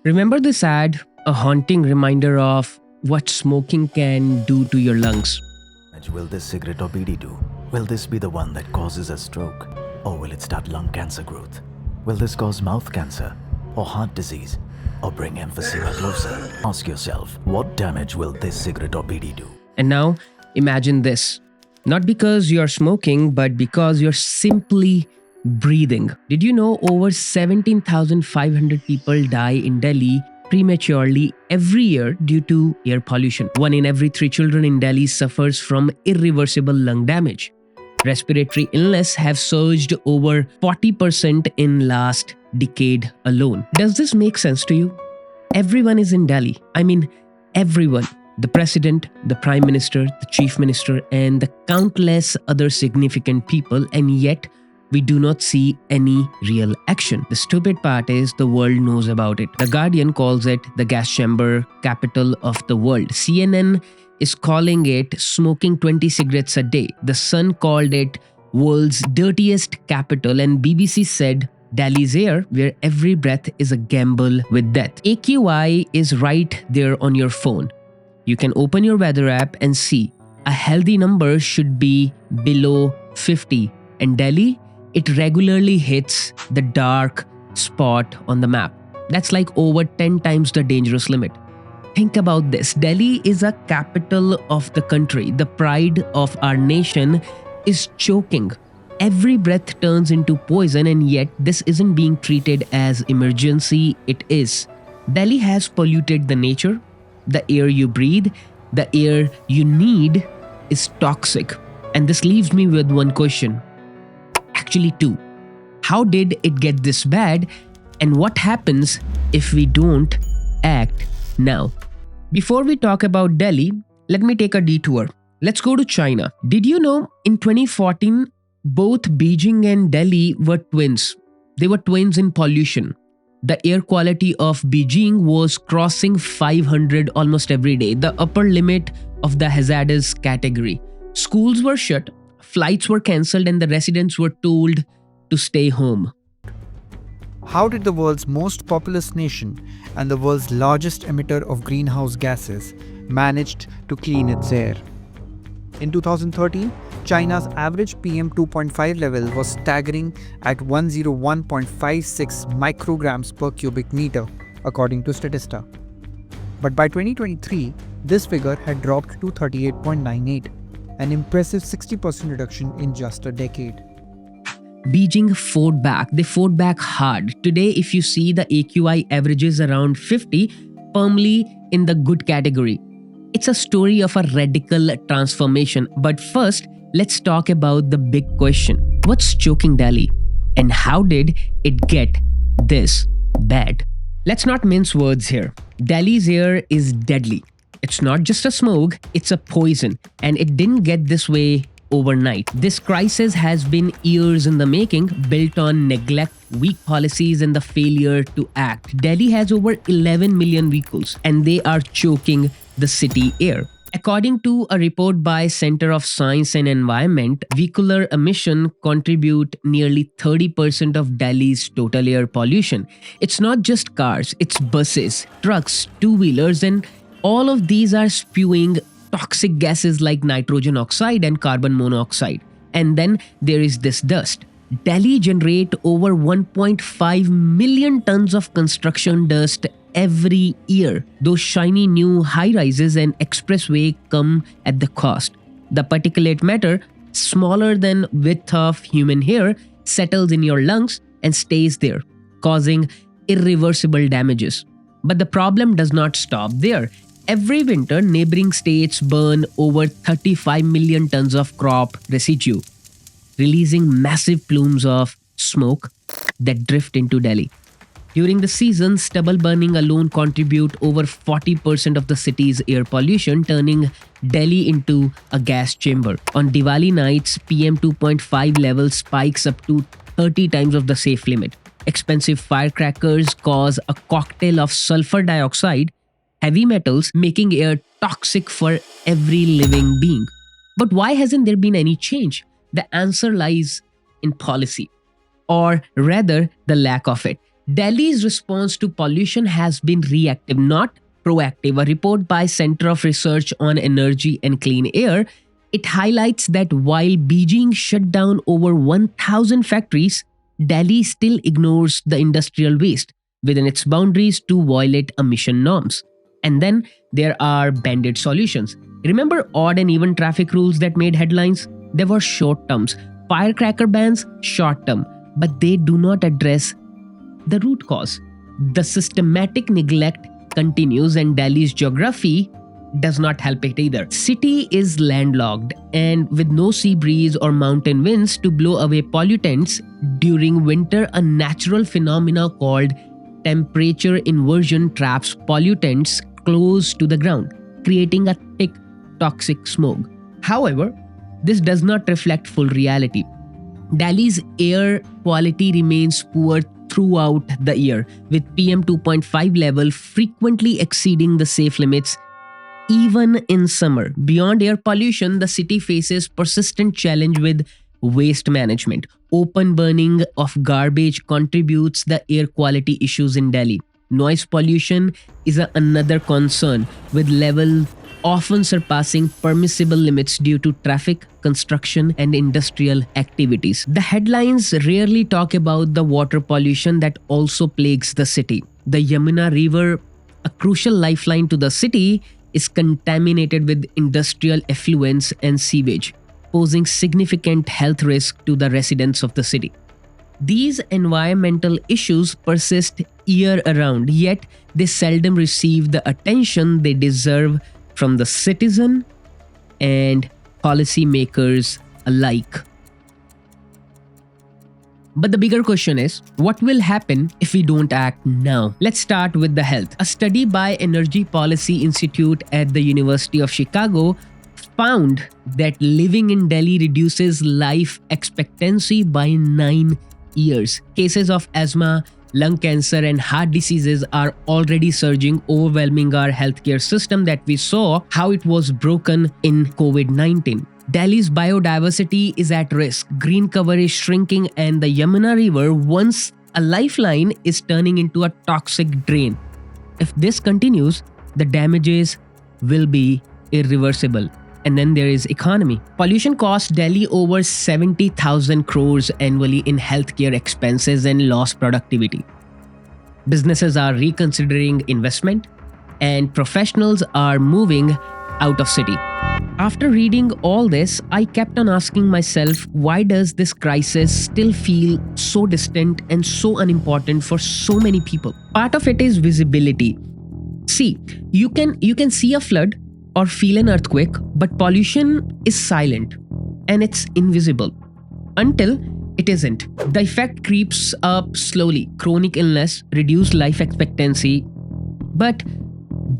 Remember this ad? A haunting reminder of what smoking can do to your lungs. Will this cigarette or BD do? Will this be the one that causes a stroke? Or will it start lung cancer growth? Will this cause mouth cancer or heart disease? Or bring emphysema closer? Ask yourself, what damage will this cigarette or BD do? And now, imagine this. Not because you're smoking, but because you're simply breathing. Did you know over 17,500 people die in Delhi prematurely every year due to air pollution? 1 in every 3 children in Delhi suffers from irreversible lung damage. Respiratory illness have surged over 40% in last decade alone. Does this make sense to you? Everyone is in Delhi. I mean, everyone. The president, the prime minister, the chief minister, and the countless other significant people, and yet we do not see any real action. The stupid part is the world knows about it. The Guardian calls it the gas chamber capital of the world. CNN is calling it smoking 20 cigarettes a day. The Sun called it world's dirtiest capital, and BBC said Delhi's air, where every breath is a gamble with death. AQI is right there on your phone. You can open your weather app and see a healthy number should be below 50. And Delhi, it regularly hits the dark spot on the map. That's like over 10 times the dangerous limit. Think about this. Delhi is a capital of the country. The pride of our nation is choking. Every breath turns into poison, and yet this isn't being treated as emergency. It is. Delhi has polluted the nature. The air you breathe, the air you need is toxic. And this leaves me with one question. Actually, two. How did it get this bad? And what happens if we don't act now? Before we talk about Delhi, let me take a detour. Let's go to China. Did you know in 2014, both Beijing and Delhi were twins? They were twins in pollution. The air quality of Beijing was crossing 500 almost every day, the upper limit of the hazardous category. Schools were shut, flights were cancelled, and the residents were told to stay home. How did the world's most populous nation and the world's largest emitter of greenhouse gases managed to clean its air? In 2013, China's average PM 2.5 level was staggering at 101.56 micrograms per cubic meter, according to Statista. But by 2023, this figure had dropped to 38.98, an impressive 60% reduction in just a decade. Beijing fought back. They fought back hard. Today, if you see, the AQI averages around 50, firmly in the good category. It's a story of a radical transformation. But first, let's talk about the big question. What's choking Delhi? And how did it get this bad? Let's not mince words here. Delhi's air is deadly. It's not just a smoke, it's a poison. And it didn't get this way overnight. This crisis has been years in the making, built on neglect, weak policies, and the failure to act. Delhi has over 11 million vehicles, and they are choking the city air. According to a report by Center of Science and Environment, vehicular emission contribute nearly 30% of Delhi's total air pollution. It's not just cars, it's buses, trucks, two-wheelers, and all of these are spewing toxic gases like nitrogen oxide and carbon monoxide. And then there is this dust. Delhi generate over 1.5 million tons of construction dust every year. Those shiny new high-rises and expressway come at the cost. The particulate matter, smaller than width of human hair, settles in your lungs and stays there, causing irreversible damages. But the problem does not stop there. Every winter, neighbouring states burn over 35 million tons of crop residue, releasing massive plumes of smoke that drift into Delhi. During the season, stubble burning alone contribute over 40% of the city's air pollution, turning Delhi into a gas chamber. On Diwali nights, PM 2.5 level spikes up to 30 times of the safe limit. Expensive firecrackers cause a cocktail of sulfur dioxide, heavy metals, making air toxic for every living being. But why hasn't there been any change? The answer lies in policy, or rather the lack of it. Delhi's response to pollution has been reactive, not proactive. A report by Center of Research on Energy and Clean Air, it highlights that while Beijing shut down over 1,000 factories, Delhi still ignores the industrial waste within its boundaries to violate emission norms. And then there are banded solutions. Remember odd and even traffic rules that made headlines? They were short terms. Firecracker bans, short term, but they do not address the root cause. The systematic neglect continues, and Delhi's geography does not help it either. City is landlocked, and with no sea breeze or mountain winds to blow away pollutants during winter, a natural phenomena called temperature inversion traps pollutants close to the ground, creating a thick toxic smoke. However, this does not reflect full reality. Delhi's air quality remains poor throughout the year, with PM 2.5 level frequently exceeding the safe limits even in summer. Beyond air pollution, the city faces persistent challenge with waste management. Open burning of garbage contributes the air quality issues in Delhi. Noise pollution is another concern, with level often surpassing permissible limits due to traffic, construction, and industrial activities. The headlines rarely talk about the water pollution that also plagues the city. The Yamuna River, a crucial lifeline to the city, is contaminated with industrial effluents and sewage, posing significant health risk to the residents of the city. These environmental issues persist year-round, yet they seldom receive the attention they deserve from the citizen and policymakers alike. But the bigger question is, what will happen if we don't act now? Let's start with the health. A study by Energy Policy Institute at the University of Chicago found that living in Delhi reduces life expectancy by 9 years. Cases of asthma, lung cancer, and heart diseases are already surging, overwhelming our healthcare system that we saw how it was broken in COVID-19. Delhi's biodiversity is at risk. Green cover is shrinking, and the Yamuna River, once a lifeline, is turning into a toxic drain. If this continues, the damages will be irreversible. And then there is economy. Pollution costs Delhi over 70,000 crores annually in healthcare expenses and lost productivity. Businesses are reconsidering investment, and professionals are moving out of city. After reading all this, I kept on asking myself, why does this crisis still feel so distant and so unimportant for so many people? Part of it is visibility. See, you can see a flood or feel an earthquake, but pollution is silent and it's invisible until it isn't. The effect creeps up slowly: chronic illness, reduced life expectancy, but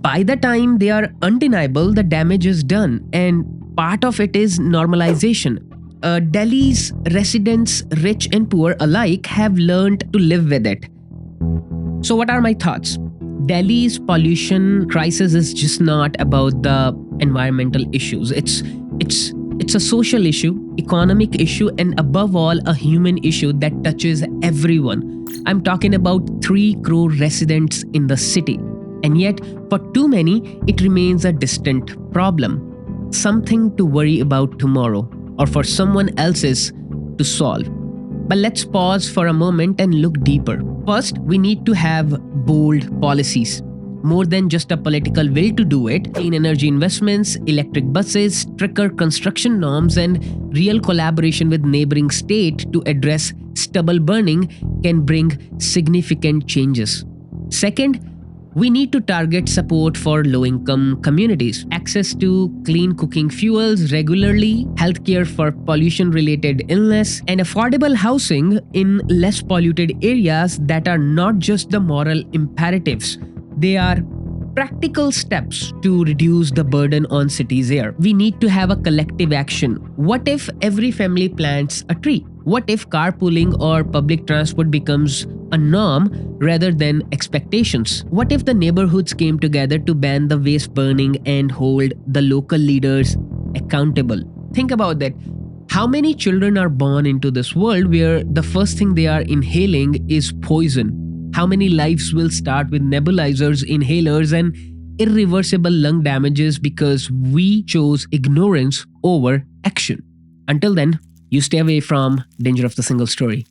by the time they are undeniable, the damage is done, and part of it is normalization. Delhi's residents, rich and poor alike, have learned to live with it. So what are my thoughts? Delhi's pollution crisis is just not about the environmental issues. It's a social issue, economic issue, and above all, a human issue that touches everyone. I'm talking about 3 crore residents in the city. And yet, for too many, it remains a distant problem, something to worry about tomorrow, or for someone else's to solve. But let's pause for a moment and look deeper. First, we need to have bold policies. More than just a political will to do it, clean energy investments, electric buses, stricter construction norms, and real collaboration with neighbouring states to address stubble burning can bring significant changes. Second, we need to target support for low-income communities, access to clean cooking fuels regularly, healthcare for pollution-related illness, and affordable housing in less polluted areas that are not just the moral imperatives. They are practical steps to reduce the burden on cities' air. We need to have a collective action. What if every family plants a tree? What if carpooling or public transport becomes a norm rather than expectations? What if the neighborhoods came together to ban the waste burning and hold the local leaders accountable? Think about that. How many children are born into this world where the first thing they are inhaling is poison? How many lives will start with nebulizers, inhalers, and irreversible lung damages because we chose ignorance over action? Until then, you stay away from danger of the single story.